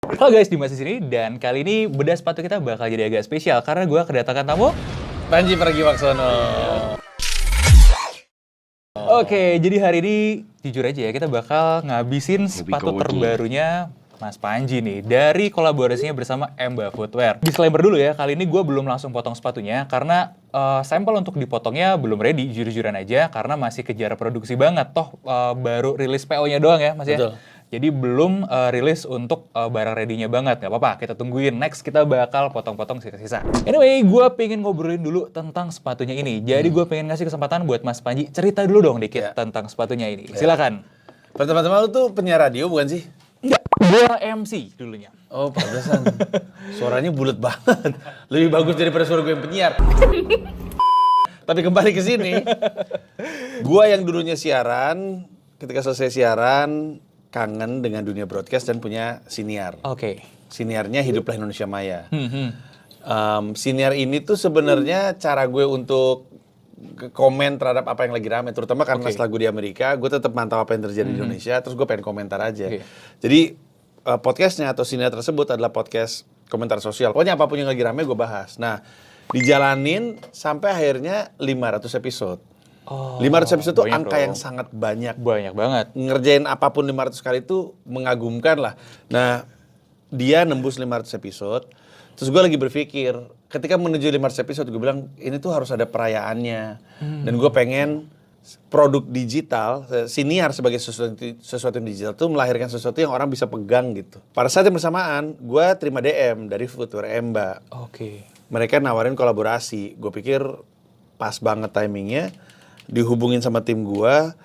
Halo guys, Dimas di sini dan kali ini bedah sepatu kita bakal jadi agak spesial karena gue kedatangan tamu. Panji Pragiwaksono. Oke, jadi hari ini jujur aja ya kita bakal ngabisin sepatu terbarunya Mas Panji nih dari kolaborasinya bersama Emba Footwear. Disclaimer dulu ya, kali ini gue belum langsung potong sepatunya karena sampel untuk dipotongnya belum ready, jujur-jujuran aja karena masih kejar produksi banget. Toh baru rilis PO-nya doang ya Mas ya. Betul. Jadi belum rilis untuk barang ready-nya banget. Gak apa-apa, kita tungguin. Next kita bakal potong-potong sisa-sisa. Anyway, gue pengen ngobrolin dulu tentang sepatunya ini. Jadi gue pengen ngasih kesempatan buat Mas Panji cerita dulu dong dikit tentang sepatunya ini. Silakan. Pertama-tama lu tuh penyiar radio bukan sih? Enggak, gue MC dulunya. Oh, pantesan. Suaranya bulat banget. Lebih bagus daripada suara gue yang penyiar. Tapi kembali ke sini. Gua yang dulunya siaran, ketika selesai siaran, kangen dengan dunia broadcast dan punya siniar. Oke. Siniarnya Hiduplah Indonesia Maya. Siniar ini tuh sebenarnya cara gue untuk komen terhadap apa yang lagi rame, terutama karena setelah gue di Amerika, gue tetap mantau apa yang terjadi di Indonesia, terus gue pengen komentar aja. Jadi podcastnya atau siniar tersebut adalah podcast komentar sosial. Pokoknya apapun yang lagi rame gue bahas. Nah, dijalanin sampai akhirnya 500 episode. 500 episode itu angka yang sangat banyak. Banyak banget. Ngerjain apapun 500 kali itu mengagumkan lah. Nah, dia nembus 500 episode. Terus gue lagi berpikir, ketika menuju 500 episode, gue bilang, ini tuh harus ada perayaannya. Dan gue pengen produk digital, siniar sebagai sesuatu yang digital tuh melahirkan sesuatu yang orang bisa pegang gitu. Pada saat yang bersamaan, gue terima DM dari Footwear Emba. Oke. Mereka nawarin kolaborasi. Gue pikir pas banget timingnya. Dihubungin sama tim gua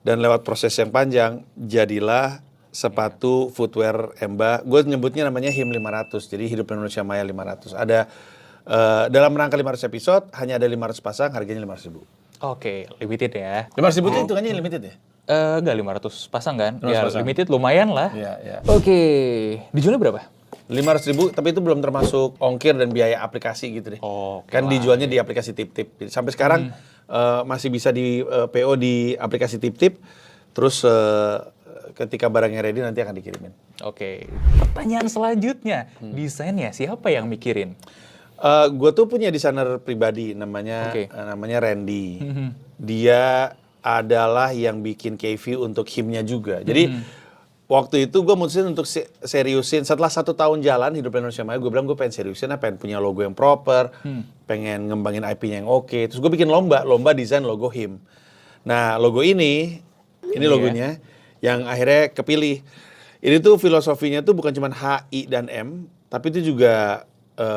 dan lewat proses yang panjang jadilah sepatu footwear Emba. Gue nyebutnya namanya HIM 500. Jadi Hidup Indonesia Maya 500. Ada dalam rangka 500 episode hanya ada 500 pasang, harganya 500.000. Oke, limited ya. 500.000 itu hitungannya limited ya? Enggak 500 pasang kan? 500 Ya pasang. limited lumayan lah. Iya. Oke, dijualnya berapa? 500.000, tapi itu belum termasuk ongkir dan biaya aplikasi gitu deh. Oke Kan lah. dijualnya di aplikasi Tip-Tip. Sampai sekarang masih bisa di PO di aplikasi Tip-Tip. Terus ketika barangnya ready nanti akan dikirimin. Oke. Pertanyaan selanjutnya, desainnya siapa yang mikirin? Gue tuh punya desainer pribadi namanya Randy. Dia adalah yang bikin KV untuk HIM-nya juga. Jadi waktu itu gue mutusin untuk seriusin setelah 1 tahun jalan Hidup Indonesia Maya. Gue bilang gue pengen seriusin, pengen punya logo yang proper, pengen ngembangin IP-nya yang oke. Terus gue bikin lomba desain logo HIM. Nah logo ini logonya yang akhirnya kepilih. Ini tuh filosofinya tuh bukan cuma H, I, dan M, tapi itu juga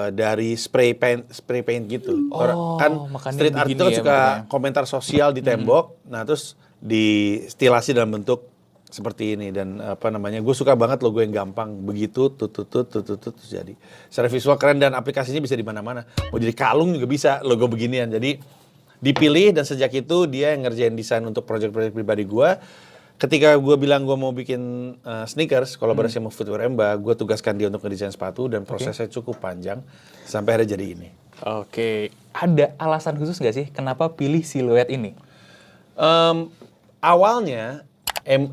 dari spray paint gitu. Kan street art itu kan suka komentar sosial di tembok. Nah terus distilasi dalam bentuk seperti ini. Dan gue suka banget logo yang gampang begitu terus jadi. Secara visual keren dan aplikasinya bisa di mana-mana. Mau jadi kalung juga bisa logo beginian. Jadi dipilih dan sejak itu dia yang ngerjain desain untuk proyek-proyek pribadi gue. Ketika gue bilang gue mau bikin sneakers, kolaborasi sama Footwear Emba, gue tugaskan dia untuk ngedesain sepatu dan prosesnya cukup panjang sampai akhirnya jadi ini. Oke, ada alasan khusus nggak sih kenapa pilih siluet ini? Awalnya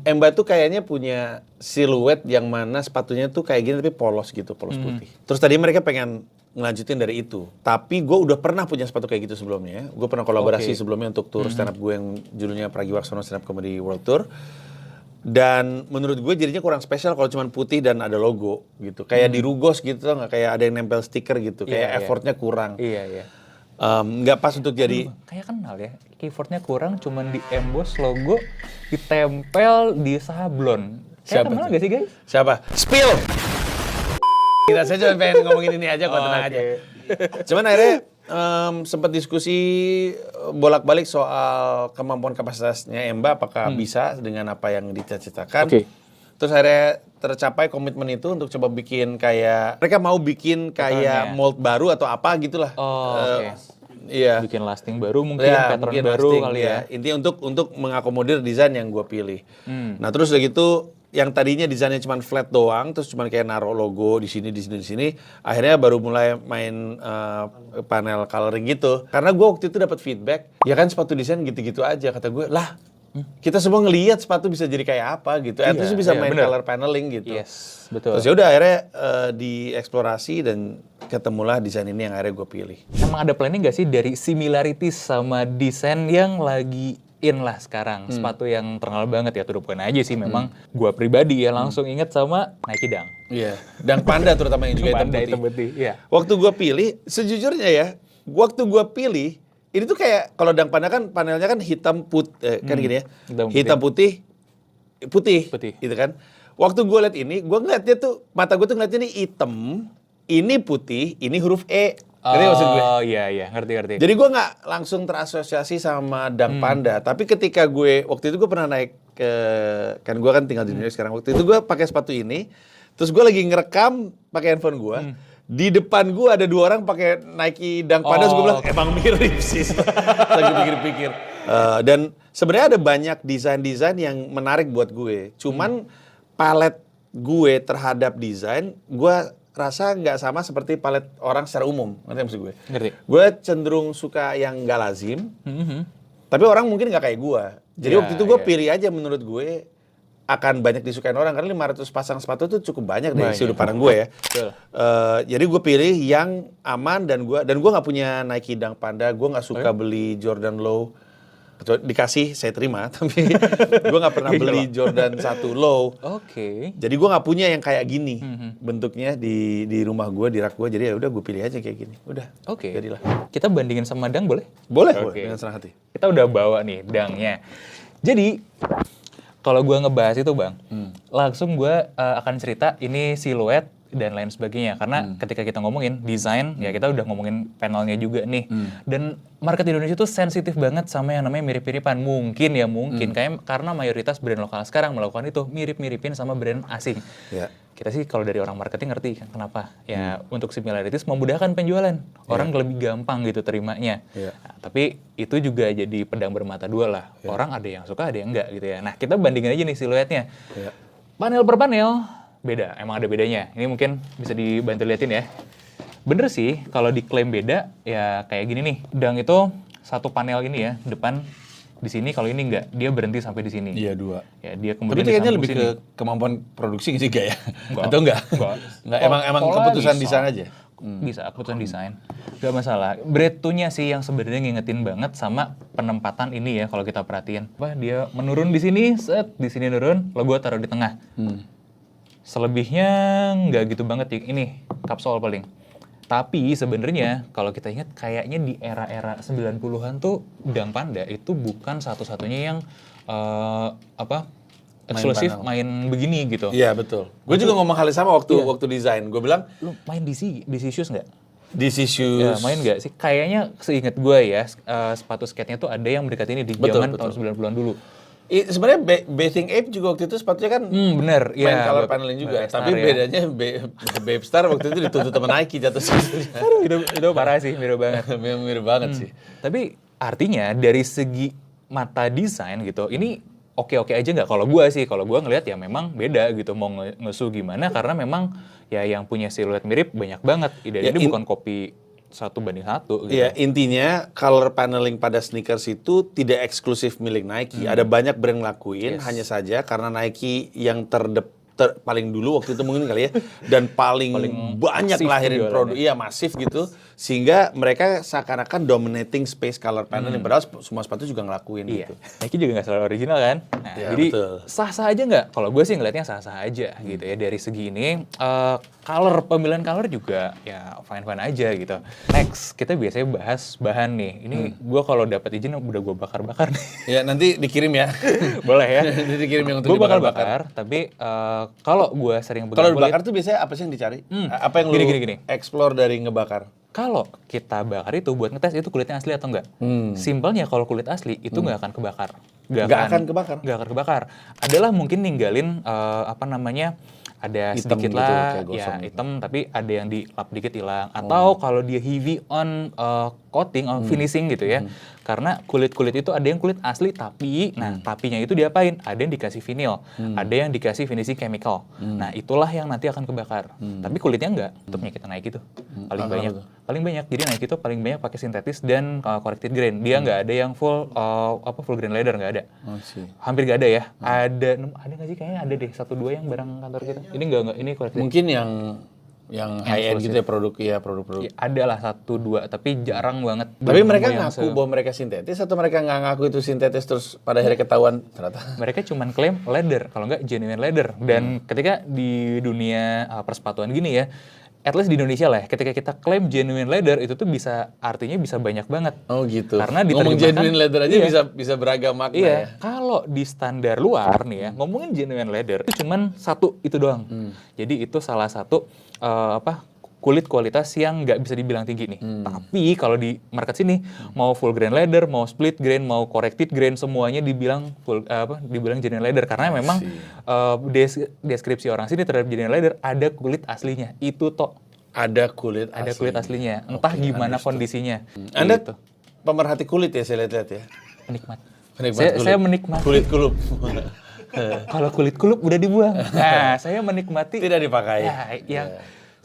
Emba tuh kayaknya punya siluet yang mana sepatunya tuh kayak gini tapi polos gitu, polos putih. Terus tadi mereka pengen ngelanjutin dari itu. Tapi gue udah pernah punya sepatu kayak gitu sebelumnya. Gue pernah kolaborasi sebelumnya untuk tour stand up gue yang judulnya Pragiwaksono Stand Up Comedy World Tour. Dan menurut gue jadinya kurang spesial kalau cuma putih dan ada logo gitu. Kayak di Rugos gitu, nggak kayak ada yang nempel stiker gitu. Kayak effortnya kurang. Iya. Nggak pas untuk jadi... Kayak kenal ya, effortnya kurang, cuman di emboss logo, ditempel di sablon. Kayak kenal nggak sih guys? Siapa? Spill! Kita saya cuma pengen ngomongin ini aja kok, tenang aja. Cuman akhirnya sempat diskusi bolak-balik soal kemampuan kapasitasnya Emba, apakah bisa dengan apa yang dicita-citakan. Terus akhirnya tercapai komitmen itu untuk coba bikin kayak, mereka mau bikin kayak mold baru atau apa gitulah. Iya. Bikin lasting baru mungkin, pattern baru lasting, kali ya. Intinya untuk mengakomodir desain yang gue pilih. Nah terus udah gitu, yang tadinya desainnya cuma flat doang, terus cuma kayak naruh logo di sini, akhirnya baru mulai main panel coloring gitu. Karena gue waktu itu dapat feedback, ya kan sepatu desain gitu-gitu aja. Kata gue, lah kita semua ngelihat sepatu bisa jadi kayak apa gitu. At least bisa main bener. color paneling gitu. Yes, betul. Terus ya udah akhirnya dieksplorasi dan ketemulah desain ini yang akhirnya gue pilih. Emang ada planning nggak sih dari similarities sama desain yang lagi in lah sekarang? Sepatu yang terkenal banget ya, to the point aja sih memang gue pribadi ya langsung inget sama Nike Dunk. Iya. Dan Panda terutama yang juga hitam putih. Iya. Waktu gue pilih, sejujurnya ya, waktu gue pilih, ini tuh kayak kalau Dunk Panda kan panelnya kan hitam putih, kan gini ya, hitam putih, gitu kan. Waktu gue liat ini, gue ngeliatnya tuh, mata gue tuh ngeliatnya ini hitam, ini putih, ini huruf E. Ngerti maksud gue? Oh iya, ngerti. Jadi gue nggak langsung terasosiasi sama Dunk Panda, tapi ketika waktu itu gue pernah naik ke, kan gue kan tinggal di New York sekarang, waktu itu gue pakai sepatu ini, terus gue lagi ngerekam pakai handphone gue, di depan gue ada 2 orang pakai Nike Dunk Panda, terus gue bilang emang mirip sih, lagi pikir-pikir. Dan sebenarnya ada banyak desain-desain yang menarik buat gue, cuman palet gue terhadap desain, gue rasa nggak sama seperti palet orang secara umum, ngerti maksud gue? Ngerti. Gue cenderung suka yang nggak lazim, tapi orang mungkin nggak kayak gue. Jadi waktu itu gue pilih aja menurut gue akan banyak disukain orang karena 500 pasang sepatu itu cukup banyak dari sudut pandang gue ya. Jadi gue pilih yang aman dan gue nggak punya Nike Dunk Panda, gue nggak suka beli Jordan Low. Dikasih saya terima, tapi gue nggak pernah beli Jordan 1 Low. Jadi gue nggak punya yang kayak gini bentuknya di rumah gue, di rak gue. Jadi ya udah gue pilih aja kayak gini. Udah. Jadilah. Kita bandingin sama Dunk boleh? Boleh dengan senang hati. Kita udah bawa nih Dunknya. Jadi kalau gue ngebahas itu Bang, langsung gue akan cerita ini siluet dan lain sebagainya. Karena ketika kita ngomongin desain, ya kita udah ngomongin panelnya juga nih. Dan market di Indonesia tuh sensitif banget sama yang namanya mirip-miripan. Mungkin kayak karena mayoritas brand lokal sekarang melakukan itu mirip-miripin sama brand asing. Kita sih kalau dari orang marketing ngerti kan kenapa. Ya untuk similarities memudahkan penjualan. Orang lebih gampang gitu terimanya. Nah, tapi itu juga jadi pedang bermata dua lah. Orang ada yang suka, ada yang enggak gitu ya. Nah kita bandingin aja nih siluetnya. Panel per panel beda, emang ada bedanya. Ini mungkin bisa dibantu liatin ya. Bener sih, kalau diklaim beda, ya kayak gini nih. Dunk itu satu panel ini ya, depan di sini, kalau ini enggak, dia berhenti sampai di sini. Iya, 2. Ya, dia kemudian tapi kayaknya lebih ke kemampuan produksi sih ya? Atau enggak? Enggak, emang keputusan desain aja? Bisa, keputusan desain. Gak masalah. Breadth-nya sih yang sebenarnya ngingetin banget sama penempatan ini ya, kalau kita perhatiin. Dia menurun di sini, di sini nurun, lalu gue taruh di tengah. Selebihnya nggak gitu banget ini kapsul paling. Tapi sebenarnya kalau kita ingat kayaknya di era-era 90-an tuh Dunk Panda itu bukan satu-satunya yang eksklusif main begini gitu. Iya betul. Gue juga ngomong hal yang sama waktu desain. Gue bilang, lu main DC Shoes nggak? DC Shoes. Ya, main nggak sih? Kayaknya seingat gue ya sepatu skate-nya tuh ada yang mendekati ini di zaman tahun 90-an dulu. Sebenarnya Bathing Ape juga waktu itu sepatunya kan bener, main color paneling juga. Tapi bedanya Babe Star waktu itu dituntut sama Nike jatuh sih. Itu parah sih, mirip banget. Mirip banget sih. Tapi artinya dari segi mata desain gitu, ini oke-oke aja nggak? Kalau gue ngelihat ya memang beda gitu. Mau ngesu gimana karena memang ya yang punya siluet mirip banyak banget. Ini bukan copy 1:1 gitu. Iya, intinya color paneling pada sneakers itu tidak eksklusif milik Nike. Ada banyak brand ngelakuin, hanya saja karena Nike yang paling dulu waktu itu mungkin kali ya, dan paling banyak ngelahirin produk, masif gitu, sehingga mereka seakan-akan dominating space color paneling, padahal semua sepatu juga ngelakuin gitu. Nike juga nggak selalu original kan, jadi sah-sah aja nggak? Kalau gue sih ngelihatnya sah-sah aja gitu ya dari segi ini. Pemilihan color juga ya fine-fine aja gitu. Next, kita biasanya bahas bahan nih. Ini gue kalau dapat izin udah gue bakar-bakar nih. Ya nanti dikirim ya. Boleh ya. Nanti dikirim yang untuk gue bakar, tapi kalau gue sering pegang kulit. Kalau bakar tuh biasanya apa sih yang dicari? Apa yang lu explore dari ngebakar? Kalau kita bakar itu buat ngetes itu kulitnya asli atau enggak. Simpelnya kalau kulit asli itu nggak akan kebakar. Nggak akan kebakar. Adalah mungkin ninggalin ada hitam sedikit lah, gitu, ya hitam, tapi ada yang dilap dikit hilang. Atau kalau dia heavy on coating, on finishing gitu ya. Karena kulit-kulit itu ada yang kulit asli, tapi, tapinya itu diapain? Ada yang dikasih vinyl, ada yang dikasih finishing chemical. Nah itulah yang nanti akan kebakar. Tapi kulitnya enggak, itu punya kita naik itu. Paling banyak. paling banyak. Jadi Nike itu paling banyak pakai sintetis dan corrected grain. Dia nggak ada yang full full grain leather, nggak ada. Hampir nggak ada ya. Ada nggak sih? Kayaknya ada deh 1-2 yang barang kantor kita. Ini nggak ini corrected. Mungkin yang high end gitu ya produk-produk. Ya, ada lah 1-2 tapi jarang banget. Tapi mereka ngaku bahwa mereka sintetis atau mereka nggak ngaku itu sintetis terus pada akhirnya ketahuan ternyata? Mereka cuma klaim leather, kalau nggak genuine leather. Dan ketika di dunia persepatuan gini ya, at least di Indonesia lah, ketika kita klaim genuine leather itu tuh artinya bisa banyak banget. Oh gitu. Karena ngomong genuine leather aja bisa beragam makna ya. Kalau di standar luar nih ya, ngomongin genuine leather itu cuman satu itu doang. Jadi itu salah satu kulit kualitas yang nggak bisa dibilang tinggi nih. Tapi kalau di market sini mau full grain leather, mau split grain, mau corrected grain semuanya dibilang dibilang genuine leather karena memang deskripsi orang sini terhadap genuine leather ada kulit aslinya. Itu ada kulit aslinya. Entah gimana kondisinya. Anda gitu. pemerhati kulit ya saya lihat ya. Penikmat kulit. Saya menikmati kulit kulup. Kalau kulit kulup udah dibuang. Nah, saya menikmati tidak dipakai. Yang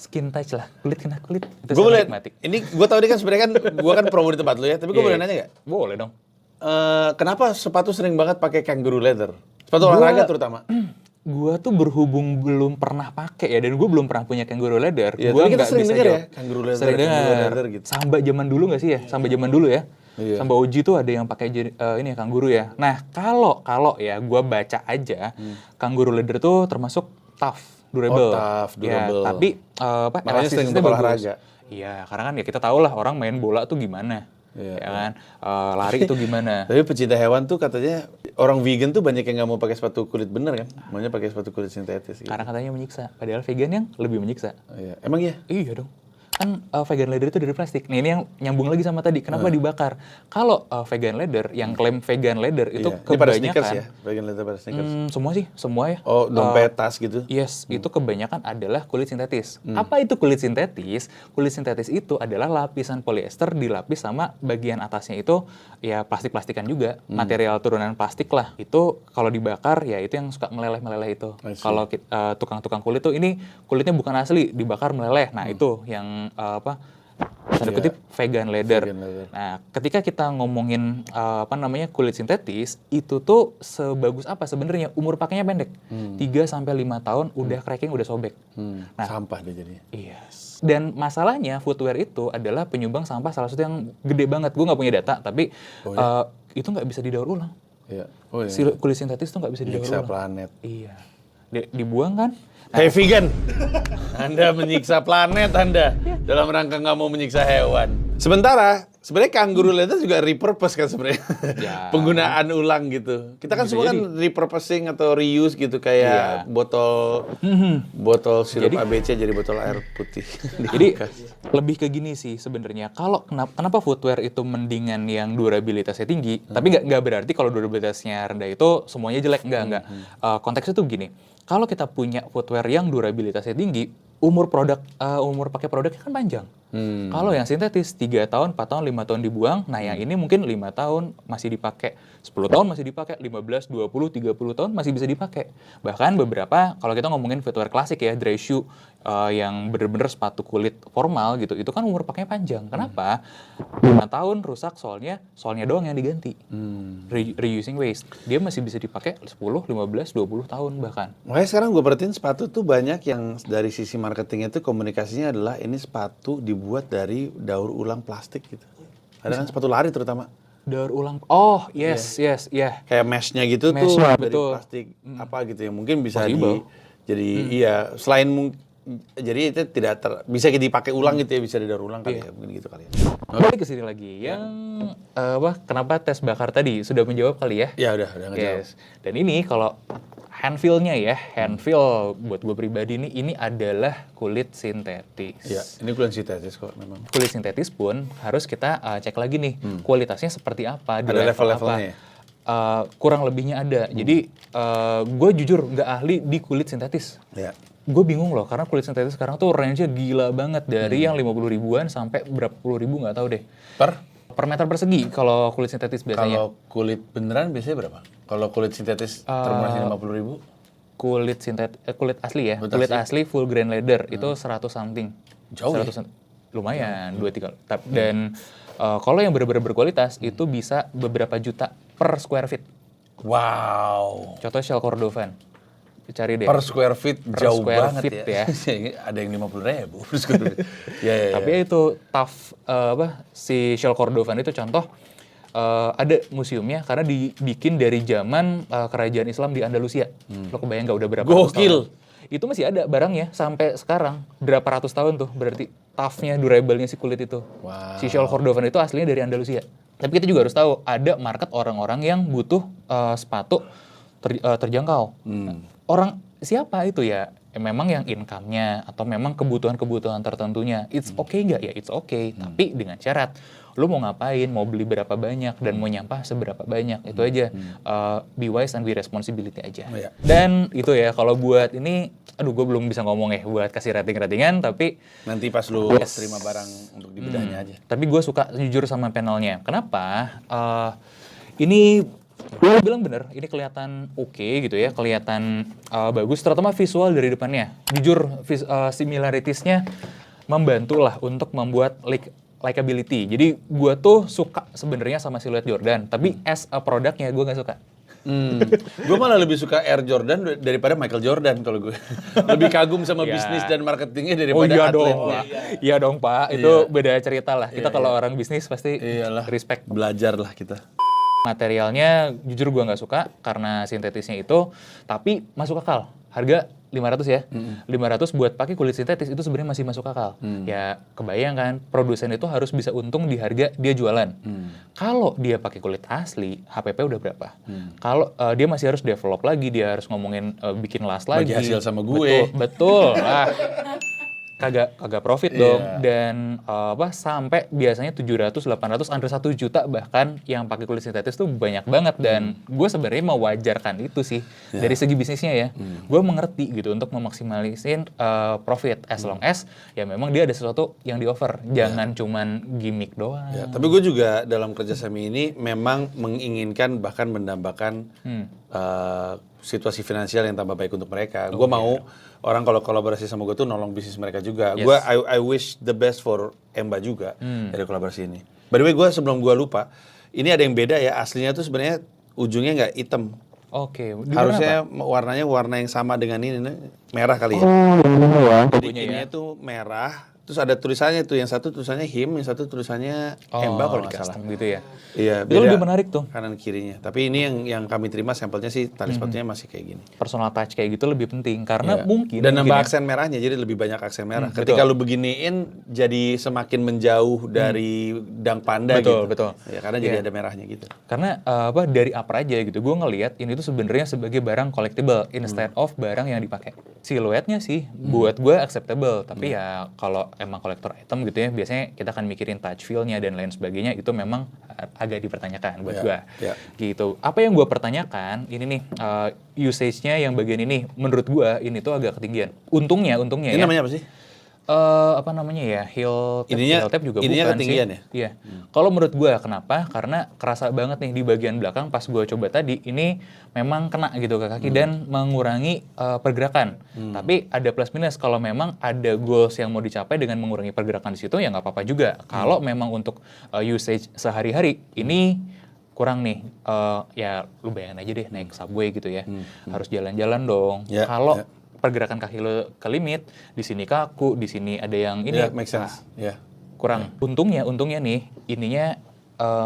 skin touch lah, kulit kena kulit. Itu gue boleh, menikmati. ini gue tahu ini kan sebenarnya kan gue kan promo di tempat lu ya, tapi gue boleh nanya nggak? Boleh dong. Kenapa sepatu sering banget pakai kangaroo leather? Sepatu olahraga terutama. Gue tuh berhubung belum pernah pakai ya, dan gue belum pernah punya kangaroo leather. Ya, gue nggak bisa jawab. Ya, kangaroo leather, sering leather gitu. Sampai zaman dulu nggak sih ya? Sampai zaman dulu ya. Iya. Sampai Oji tuh ada yang pakai ini kangaroo ya. Nah kalau ya gue baca aja, kangaroo leather tuh termasuk tough. Durable. Ya, tapi elastisitinya bagus. Iya, karena kan ya kita tahu lah orang main bola tuh gimana. Ya kan, lari itu gimana. Tapi pecinta hewan tuh katanya orang vegan tuh banyak yang nggak mau pakai sepatu kulit bener kan, maunya pakai sepatu kulit sintetis. Gitu. Karena katanya menyiksa, padahal vegan yang lebih menyiksa. Iya. Emang iya? Iya dong. Kan vegan leather itu dari plastik. Nah ini yang nyambung lagi sama tadi, kenapa dibakar? Kalau vegan leather, yang klaim vegan leather itu kebanyakan. Ini pada sneakers ya? Vegan leather pada sneakers? Semua ya. Oh, dompet, tas gitu? Yes, itu kebanyakan adalah kulit sintetis. Apa itu kulit sintetis? Kulit sintetis itu adalah lapisan polyester dilapis sama bagian atasnya itu ya plastik-plastikan juga. Material turunan plastik lah. Itu kalau dibakar ya itu yang suka meleleh-meleleh itu. Kalau tukang-tukang kulit tuh ini kulitnya bukan asli, dibakar meleleh. Nah itu yang tanda kutip vegan leather. Nah, ketika kita ngomongin kulit sintetis, itu tuh sebagus apa sebenarnya? Umur pakainya pendek. 3-5 tahun udah cracking, udah sobek. Nah, sampah deh jadinya. Iya. Dan masalahnya footwear itu adalah penyumbang sampah salah satu yang gede banget. Gue nggak punya data, tapi itu nggak bisa didaur ulang. Iya. Kulit sintetis tuh nggak bisa didaur ulang. Menyiksa planet. Iya. Dibuang kan? Hey vegan, Anda menyiksa planet Anda dalam rangka nggak mau menyiksa hewan. Sebenarnya kangaroo leather juga repurpose kan sebenarnya, penggunaan ulang gitu. Kita kan semua kan repurposing atau reuse gitu kayak botol sirup ABC jadi botol air putih. Jadi lebih ke gini sih sebenarnya. Kalau kenapa footwear itu mendingan yang durabilitasnya tinggi, tapi nggak berarti kalau durabilitasnya rendah itu semuanya jelek, nggak. Konteksnya tuh gini. Kalau kita punya footwear yang durabilitasnya tinggi, umur pakai produknya kan panjang. Kalau yang sintetis 3 tahun, 4 tahun, 5 tahun dibuang, nah yang ini mungkin 5 tahun masih dipakai, 10 tahun masih dipakai, 15, 20, 30 tahun masih bisa dipakai. Bahkan beberapa, kalau kita ngomongin footwear klasik ya, dry shoe, yang bener-bener sepatu kulit formal gitu, itu kan umur pakainya panjang. Kenapa? 5 tahun rusak soalnya doang yang diganti. Reusing waste. Dia masih bisa dipakai 10, 15, 20 tahun bahkan. Makanya sekarang gue perhatiin sepatu tuh banyak yang dari sisi marketingnya itu komunikasinya adalah ini sepatu dibuat dari daur ulang plastik gitu. Ada kan sepatu lari terutama. Daur ulang. Oh, yes. Kayak mesh-nya gitu tuh dari plastik apa gitu yang mungkin bisa selain jadi itu tidak bisa dipakai ulang gitu ya, bisa didaur ulang kali ya, mungkin gitu kali ya. Balik ke sini lagi. Yang kenapa tes bakar tadi sudah menjawab kali ya? Ya udah ngejawab. Dan ini kalau hand feel-nya ya, hand feel buat gue pribadi ini adalah kulit sintetis. Ya, ini kulit sintetis kok memang. Kulit sintetis pun harus kita cek lagi nih, kualitasnya seperti apa, ada level-levelnya. Kurang lebihnya ada. Jadi gue jujur nggak ahli di kulit sintetis. Ya. Gue bingung loh, karena kulit sintetis sekarang tuh range-nya gila banget. Dari yang 50 ribuan sampai berapa puluh ribu nggak tahu deh. Per meter persegi kalau kulit sintetis biasanya. Kalau kulit beneran biasanya berapa? Kalau kulit sintetis termurahnya 50 ribu? Kulit asli ya. Kulit asli full grain leather itu 100 something. Jauh 100 ya? lumayan 2-3 dan kalau yang benar-benar berkualitas itu bisa beberapa juta per square feet. Wow. Contoh Shell Cordovan. Cari deh. Per square feet jauh square banget feet ya. Ada yang 50.000 per square feet. Ya. Tapi itu tough si Shell Cordovan itu contoh ada museumnya karena dibikin dari zaman kerajaan Islam di Andalusia. Lo kebayang nggak udah berapa ratus tahun? Gokil. Itu masih ada barangnya sampai sekarang. Berapa ratus tahun tuh berarti toughnya, durable-nya si kulit itu. Wow. Si Shell Cordovan itu aslinya dari Andalusia. Tapi kita juga harus tahu ada market orang-orang yang butuh sepatu terjangkau. Orang siapa itu ya? Memang yang income-nya atau memang kebutuhan-kebutuhan tertentunya. It's okay nggak? Ya it's okay. Tapi dengan syarat, lu mau ngapain, mau beli berapa banyak, dan mau nyampah seberapa banyak. Itu aja. Be wise and be responsibility aja. Oh, ya. Dan itu ya, kalau buat ini, aduh gue belum bisa ngomong ya buat kasih rating-ratingan, tapi nanti pas lu terima barang untuk dibedahnya aja. Tapi gue suka jujur sama panelnya. Kenapa? Ini gue bilang bener, ini kelihatan oke gitu ya, kelihatan bagus, terutama visual dari depannya. Jujur, similaritiesnya membantu lah untuk membuat likability. Jadi gue tuh suka sebenarnya sama siluet Jordan, tapi as a produknya gue nggak suka. Gue malah lebih suka Air Jordan daripada Michael Jordan kalau gue. Lebih kagum sama bisnis dan marketingnya daripada atletnya. Iya dong Pak, itu beda cerita lah. Kita kalau orang bisnis pasti respect. Belajar lah kita. Materialnya jujur gue nggak suka karena sintetisnya itu, tapi masuk akal. Harga 500 ya. 500 buat pakai kulit sintetis itu sebenarnya masih masuk akal. Ya kebayang kan, produsen itu harus bisa untung di harga dia jualan. Kalau dia pakai kulit asli, HPP udah berapa? Kalau dia masih harus develop lagi, dia harus ngomongin bikin las lagi. Bagi hasil sama gue. Betul. Kagak profit dong. Dan sampai biasanya 700, 800, under 1 juta bahkan yang pakai kulit sintetis tuh banyak banget. Dan gue sebenarnya mewajarkan itu sih dari segi bisnisnya ya. Gue mengerti gitu untuk memaksimalisin profit as long as ya memang dia ada sesuatu yang di offer. Jangan cuman gimmick doang. Ya, tapi gue juga dalam kerjasama ini memang menginginkan bahkan mendambakan situasi finansial yang tambah baik untuk mereka. Gue mau orang kalau kolaborasi sama gue tuh nolong bisnis mereka juga. Gue I wish the best for Emba juga dari kolaborasi ini. By the way, gue sebelum gue lupa, ini ada yang beda ya. Aslinya tuh sebenarnya ujungnya nggak hitam. Oke. Harusnya warnanya warna yang sama dengan ini, merah kali ya. Jadi ini tuh merah. Terus ada tulisannya tuh, yang satu tulisannya him, yang satu tulisannya Emba kalau nggak salah. Gitu ya. Iya, itu lebih menarik tuh. Kanan kirinya. Tapi ini yang kami terima sampelnya sih tali sepatunya masih kayak gini. Personal touch kayak gitu lebih penting karena mungkin dan nambah aksen merahnya, jadi lebih banyak aksen merah. Ketika lu beginiin jadi semakin menjauh dari dang panda gitu. Betul. Ya, karena jadi ada merahnya gitu. Karena dari apa aja gitu. Gue ngelihat ini tuh sebenarnya sebagai barang collectible instead of barang yang dipakai. Siluetnya sih buat gue acceptable, tapi ya kalau emang kolektor item gitu ya, biasanya kita akan mikirin touch feel-nya dan lain sebagainya, itu memang agak dipertanyakan buat gue. Gitu. Apa yang gue pertanyakan, ini nih, usage-nya yang bagian ini, menurut gue ini tuh agak ketinggian. Untungnya ini ya. namanya apa sih? Apa namanya ya, heel tape juga ininya bukan ketinggian sih. Ya? Iya. Kalau menurut gue kenapa? Karena kerasa banget nih di bagian belakang pas gue coba tadi, ini memang kena gitu ke kaki dan mengurangi pergerakan. Tapi ada plus minus, kalau memang ada goals yang mau dicapai dengan mengurangi pergerakan di situ ya nggak apa-apa juga. Kalau memang untuk usage sehari-hari ini kurang nih, ya lu bayangin aja deh naik subway gitu ya, harus jalan-jalan dong. Kalau pergerakan kaki lo ke limit, di sini kaku, di sini ada yang ini, make sense. Kurang. Untungnya nih, ininya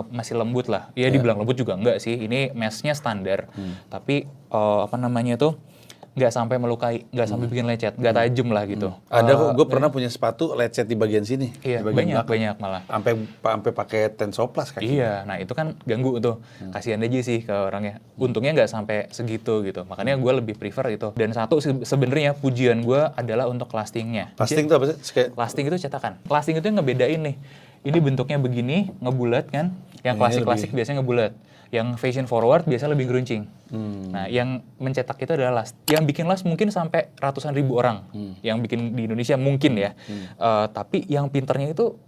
masih lembut lah. Ya dibilang lembut juga enggak sih, ini meshnya standar. Tapi nggak sampai melukai, nggak sampai bikin lecet, nggak tajam lah gitu. Ada kok, gue pernah punya sepatu lecet di bagian sini. Iya, di bagian banyak malah. Sampai pakai tensoplas kaki. Iya, nah itu kan ganggu tuh. Kasihan aja sih ke orangnya. Untungnya nggak sampai segitu gitu. Makanya gue lebih prefer itu. Dan satu sebenarnya pujian gue adalah untuk lastingnya. Lasting itu apa sih? Lasting itu cetakan. Lasting itu yang ngebedain nih. Ini bentuknya begini, ngebulat kan. Yang klasik-klasik biasanya ngebulat. Yang fashion forward biasanya lebih geruncing. Nah, yang mencetak itu adalah las. Yang bikin las mungkin sampai ratusan ribu orang. Yang bikin di Indonesia mungkin ya. Tapi yang pinternya itu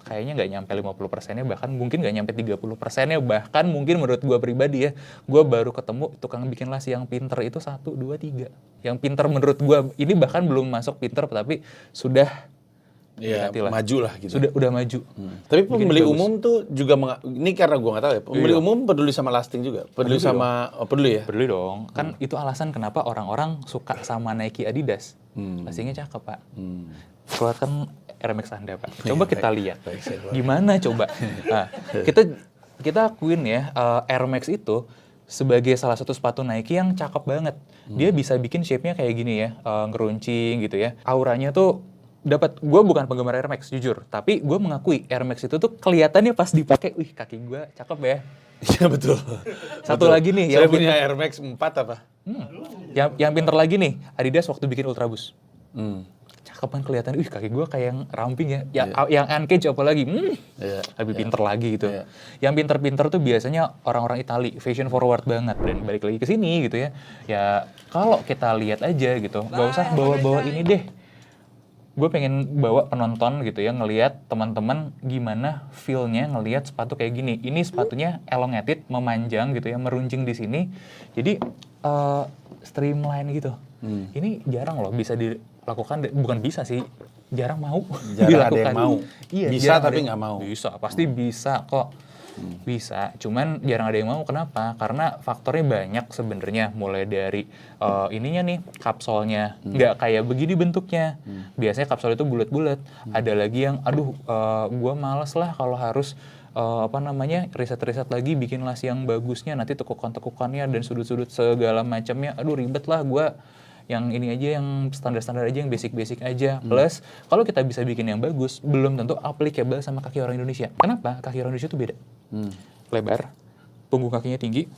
kayaknya nggak nyampe 50%-nya, bahkan mungkin nggak nyampe 30%-nya. Bahkan mungkin menurut gue pribadi ya, gue baru ketemu tukang bikin las yang pinter itu 1, 2, 3. Yang pinter menurut gue, ini bahkan belum masuk pinter, tapi sudah Iya, lah. maju lah gitu. Udah maju. Tapi pembeli umum tuh juga ini karena gua nggak tahu ya. Pembeli umum peduli sama lasting juga. Peduli sama peduli ya. Peduli dong. Kan itu alasan kenapa orang-orang suka sama Nike Adidas. Lastingnya cakep, Pak. Keluarkan Air Max Anda, Pak. Coba kita lihat. Gimana coba? Nah, kita akuin ya, Air Max itu sebagai salah satu sepatu Nike yang cakep banget. Dia bisa bikin shape-nya kayak gini ya, ngeruncing gitu ya. Auranya tuh gue bukan penggemar Air Max jujur, tapi gue mengakui Air Max itu tuh kelihatannya pas dipakai, wih kaki gue cakep ya. Iya betul. Satu lagi nih, saya punya Air Max 4 apa? Yang pinter lagi nih, Adidas waktu bikin Ultraboost. Cakep kan kelihatan, wih kaki gue kayak yang ramping ya. Yang Uncage apalagi, lebih pinter lagi gitu. Yang pinter-pinter tuh biasanya orang-orang Itali, fashion forward banget. Dan balik lagi ke sini gitu ya. Ya kalau kita lihat aja gitu, gak usah bawa-bawa ini deh. Gue pengen bawa penonton gitu ya, ngelihat teman-teman gimana feel-nya ngelihat sepatu kayak gini. Ini sepatunya elongated, memanjang gitu ya, meruncing di sini. Jadi streamline gitu. Ini jarang loh bisa dilakukan, bukan bisa sih, jarang mau jarang dilakukan. Ada yang mau. Iya, bisa tapi nggak mau. Bisa, pasti bisa kok. Bisa, cuman jarang ada yang mau. Kenapa? Karena faktornya banyak sebenarnya. Mulai dari ininya nih, kapsolnya nggak kayak begini bentuknya. Biasanya kapsul itu bulat-bulat. Ada lagi yang, gue males lah kalau harus riset-riset lagi bikin las yang bagusnya. Nanti tekukan-tekukannya dan sudut-sudut segala macamnya. Ribet lah gue. Yang ini aja, yang standar-standar aja, yang basic-basic aja. Plus, kalau kita bisa bikin yang bagus, belum tentu applicable sama kaki orang Indonesia. Kenapa? Kaki orang Indonesia itu beda. Lebar, punggung kakinya tinggi,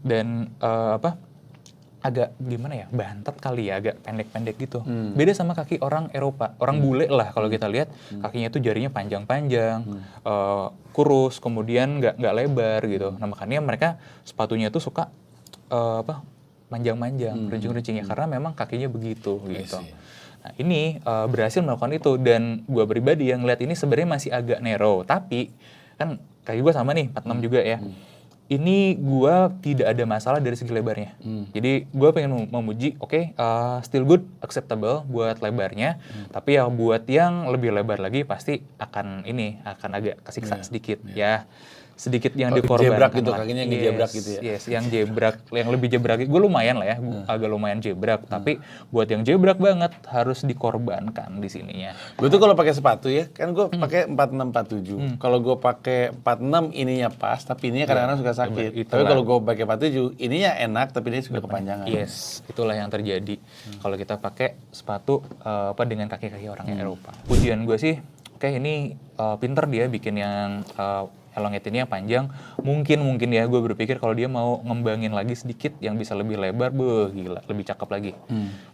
dan agak gimana ya, bantet kali ya, agak pendek-pendek gitu. Beda sama kaki orang Eropa, orang bule lah kalau kita lihat, kakinya itu jarinya panjang-panjang, kurus, kemudian nggak lebar gitu. Nah makanya mereka sepatunya itu suka manjang-manjang, runcing-runcingnya karena memang kakinya begitu gitu. Nah ini berhasil melakukan itu, dan gue pribadi yang ngeliat ini sebenarnya masih agak narrow, tapi kan kaki gue sama nih 46 juga ya. Ini gue tidak ada masalah dari segi lebarnya. Jadi gue pengen memuji, still good, acceptable buat lebarnya, tapi ya buat yang lebih lebar lagi pasti akan agak kesiksa sedikit ya. Sedikit yang dikorbankan. Jebrak gitu, kakinya ngejebrak gitu ya? Yes, yang jebrak, yang lebih jebrak. Gue lumayan lah ya, agak lumayan jebrak. Tapi buat yang jebrak banget, harus dikorbankan di sininya. Gue tuh kalau pakai sepatu ya, kan gue pakai 46-47. Kalau gue pakai 46 ininya pas, tapi ininya kadang-kadang suka sakit. Tapi kalau gue pakai 47, ininya enak, tapi ini suka kepanjangan. Yes, itulah yang terjadi. Kalau kita pakai sepatu dengan kaki-kaki orang Eropa. Pujian gue sih, ini pinter dia bikin yang elongate ini yang panjang. Mungkin ya gue berpikir kalau dia mau ngembangin lagi sedikit yang bisa lebih lebar, gila, lebih cakep lagi.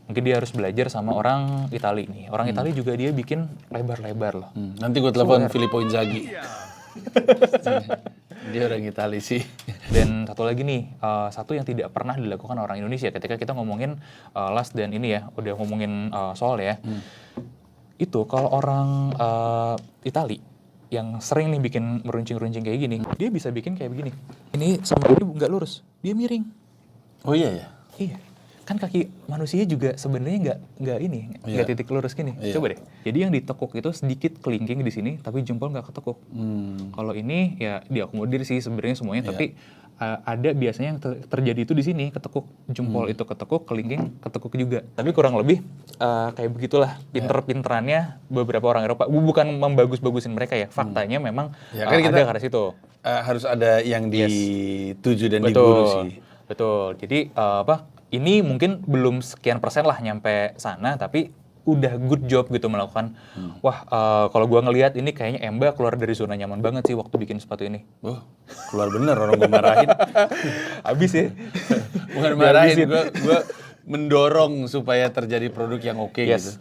Mungkin dia harus belajar sama orang Itali nih. Orang Itali juga dia bikin lebar-lebar loh. Nanti gue telepon Filippo Inzaghi. Dia orang Itali sih. Dan satu lagi nih, satu yang tidak pernah dilakukan orang Indonesia ketika kita ngomongin las dan ini ya, udah ngomongin soal ya. Itu kalau orang Itali yang sering nih bikin meruncing-runcing kayak gini, dia bisa bikin kayak begini. Ini sama ini nggak lurus, dia miring. Oh iya ya? Iya. Kan kaki manusia juga sebenarnya nggak titik lurus gini. Coba deh. Jadi yang ditekuk itu sedikit kelingking di sini, tapi jempol nggak ketekuk. Kalau ini ya diakomodir sih sebenarnya semuanya, tapi ada biasanya yang terjadi itu di sini, ketekuk jempol itu ketekuk, kelingking ketekuk juga. Tapi kurang lebih kayak begitulah pinter-pinterannya beberapa orang Eropa. Bukan membagus-bagusin mereka ya, faktanya memang kan kita ada ke situ. Harus ada yang dituju dan diburu sih. Betul. Jadi ini mungkin belum sekian persen lah nyampe sana, tapi udah good job gitu melakukan. Wah, kalau gua ngelihat ini kayaknya Emba keluar dari zona nyaman banget sih waktu bikin sepatu ini. Keluar bener, orang gua marahin. Habis ya. Bukan marahin, gua mendorong supaya terjadi produk yang oke gitu.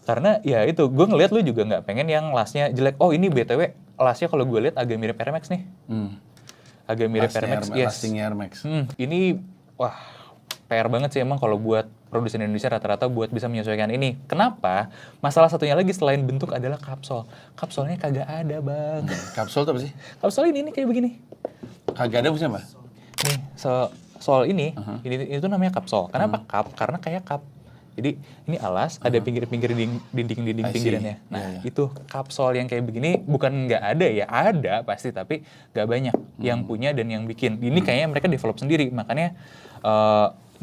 Karena ya itu, gue ngelihat lu juga nggak pengen yang lasnya jelek. Oh ini BTW, lasnya kalau gue lihat agak mirip Air Max nih. Agak mirip Air Max, lastingnya Air Max. Ini, wah, PR banget sih emang kalau buat produsen Indonesia rata-rata buat bisa menyesuaikan ini. Kenapa? Masalah satunya lagi selain bentuk adalah kapsul. Kapsulnya kagak ada, Bang. Kapsul itu apa sih? Kapsul ini kayak begini. Kagak ada maksudnya apa? Nih, soal ini, ini tuh namanya kapsul. Kenapa cup? Karena kayak cup. Jadi ini alas, ada pinggir-pinggir dinding pinggirannya. Nah, itu kapsol yang kayak begini bukan nggak ada ya, ada pasti, tapi nggak banyak yang punya dan yang bikin. Ini kayaknya mereka develop sendiri, makanya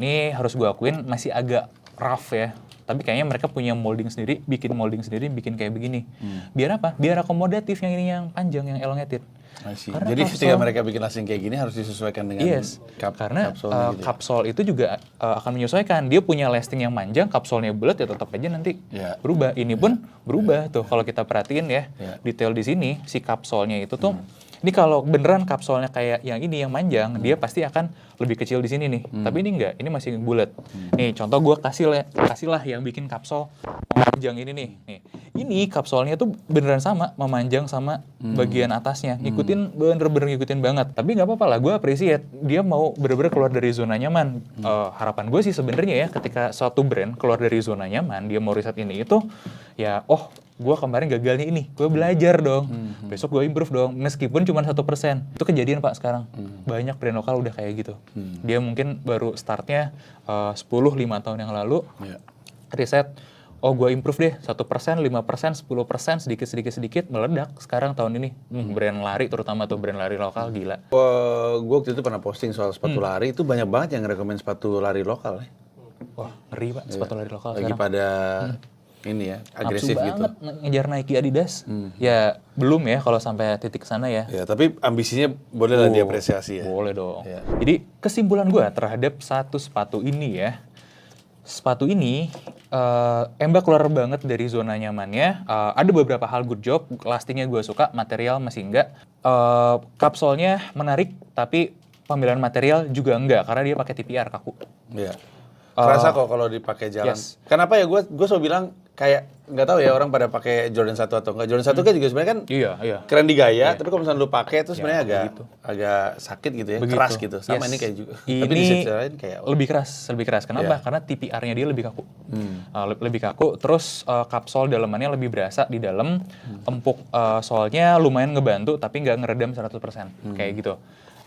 ini harus gue akuin masih agak rough ya. Tapi kayaknya mereka punya molding sendiri, bikin kayak begini. Biar apa? Biar akomodatif yang ini yang panjang, yang elongated. Jadi ketika mereka bikin lasting kayak gini harus disesuaikan dengan karena kapsul gitu ya? kapsul itu juga akan menyesuaikan. Dia punya lasting yang panjang, kapsulnya bulat ya tetap aja nanti berubah. Ini pun berubah tuh kalau kita perhatiin ya. Detail di sini si kapsulnya itu tuh ini kalau beneran kapsulnya kayak yang ini yang manjang, dia pasti akan lebih kecil di sini nih. Tapi ini enggak, ini masih bulat. Nih contoh gue kasih lah yang bikin kapsul memanjang ini nih. Nih, ini kapsulnya tuh beneran sama, memanjang sama bagian atasnya. Bener-bener ngikutin banget. Tapi nggak apa-apa lah, gue appreciate dia mau bener-bener keluar dari zona nyaman. Harapan gue sih sebenarnya ya, ketika suatu brand keluar dari zona nyaman, dia mau riset ini itu, ya gue kemarin gagalnya ini, gue belajar dong, besok gue improve dong, meskipun cuma 1%. Itu kejadian Pak sekarang, banyak brand lokal udah kayak gitu. Dia mungkin baru startnya 5 tahun yang lalu, riset, gue improve deh 1%, 5%, 10%, sedikit meledak. Sekarang tahun ini, brand lari terutama tuh brand lari lokal gila. Gue waktu itu pernah posting soal sepatu lari, itu banyak banget yang rekomend sepatu lari lokal ya. Wah ngeri Pak, sepatu lari lokal lagi sekarang. pada ini ya, agresif gitu. Banget ngejar Nike Adidas. Ya belum ya kalau sampai titik sana ya. Ya, tapi ambisinya boleh lah diapresiasi ya. Boleh dong. Jadi kesimpulan gue terhadap satu sepatu ini ya. Sepatu ini Emba keluar banget dari zona nyamannya. Ada beberapa hal good job, lastingnya gue suka, material masih enggak. Kapsolnya menarik, tapi pemilihan material juga enggak karena dia pakai TPR kaku. Iya. Kerasa kok kalau dipakai jalan. Kenapa ya gue selalu bilang kayak nggak tahu ya orang pada pakai Jordan 1 atau enggak. Jordan 1 kan juga sebenarnya kan keren di gaya, tapi kalau misalnya lu pakai itu sebenarnya agak sakit gitu ya, keras gitu. Sama ini kayak juga. Tapi di sisi lain kayak lebih keras. Kenapa? Karena TPR-nya dia lebih kaku. Lebih kaku, terus kapsul dalamannya lebih berasa di dalam, empuk soalnya lumayan ngebantu tapi nggak ngeredam 100%. Kayak gitu.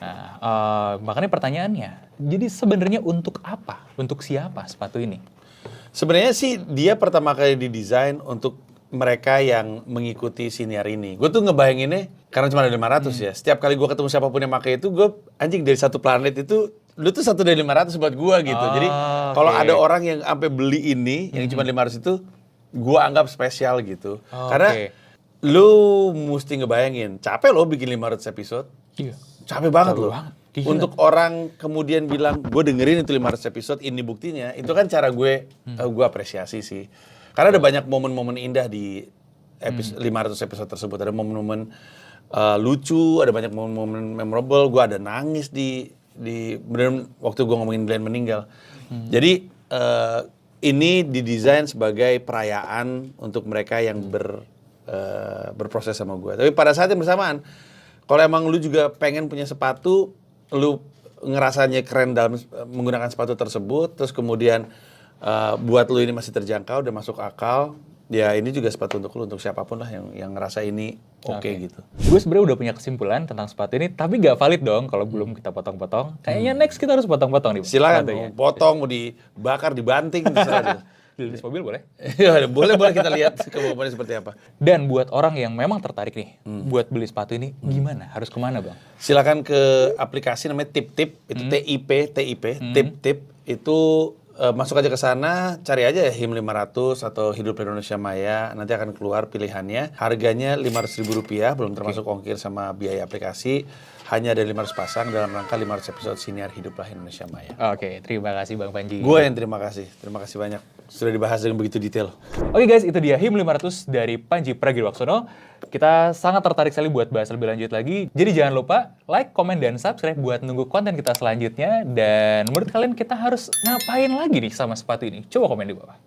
Nah, makanya pertanyaannya, jadi sebenarnya untuk apa? Untuk siapa sepatu ini? Sebenarnya sih dia pertama kali didesain untuk mereka yang mengikuti siniar ini. Gue tuh ngebayanginnya karena cuma ada 500 ya. Setiap kali gue ketemu siapapun yang pakai itu, gue anjing dari satu planet itu, lu tuh 1 dari 500 buat gue gitu. Jadi kalau ada orang yang sampai beli ini yang cuma 500 itu, gue anggap spesial gitu. Karena lu mesti ngebayangin, capek lo bikin 500 episode. Iya. Capek banget loh. Untuk orang kemudian bilang, gue dengerin itu 500 episode, ini buktinya, itu kan cara gue apresiasi sih. Karena ada banyak momen-momen indah di 500 episode tersebut. Ada momen-momen lucu, ada banyak momen-momen memorable, gue ada nangis di beneran waktu gue ngomongin Glenn meninggal. Jadi ini didesain sebagai perayaan untuk mereka yang berproses sama gue. Tapi pada saat yang bersamaan, kalau emang lu juga pengen punya sepatu, lu ngerasanya keren dalam menggunakan sepatu tersebut, terus kemudian buat lu ini masih terjangkau, udah masuk akal, ya ini juga sepatu untuk lu, untuk siapapun lah yang ngerasa ini oke gitu. Gue sebenarnya udah punya kesimpulan tentang sepatu ini, tapi gak valid dong kalau belum kita potong-potong. Kayaknya next kita harus potong-potong nih. Silakan, mau potong, mau dibakar, dibanting, terserah. Di mobil boleh? Ya, boleh kita lihat kemampuannya seperti apa. Dan buat orang yang memang tertarik nih buat beli sepatu ini, gimana? Harus kemana Bang? Silakan ke aplikasi namanya Tip, itu TIP, Tip, itu masuk aja ke sana, cari aja ya HIM 500 atau Hidup Indonesia Maya, nanti akan keluar pilihannya. Harganya Rp500.000, belum termasuk ongkir sama biaya aplikasi. Hanya ada 500 pasang dalam rangka 500 episode siniar Hiduplah Indonesia Maya. Oke, terima kasih Bang Panji. Gue yang terima kasih banyak. Sudah dibahas dengan begitu detail. Oke guys, itu dia HIM 500 dari Panji Pragiwaksono. Kita sangat tertarik sekali buat bahas lebih lanjut lagi. Jadi jangan lupa like, komen, dan subscribe buat nunggu konten kita selanjutnya. Dan menurut kalian kita harus ngapain lagi nih sama sepatu ini? Coba komen di bawah.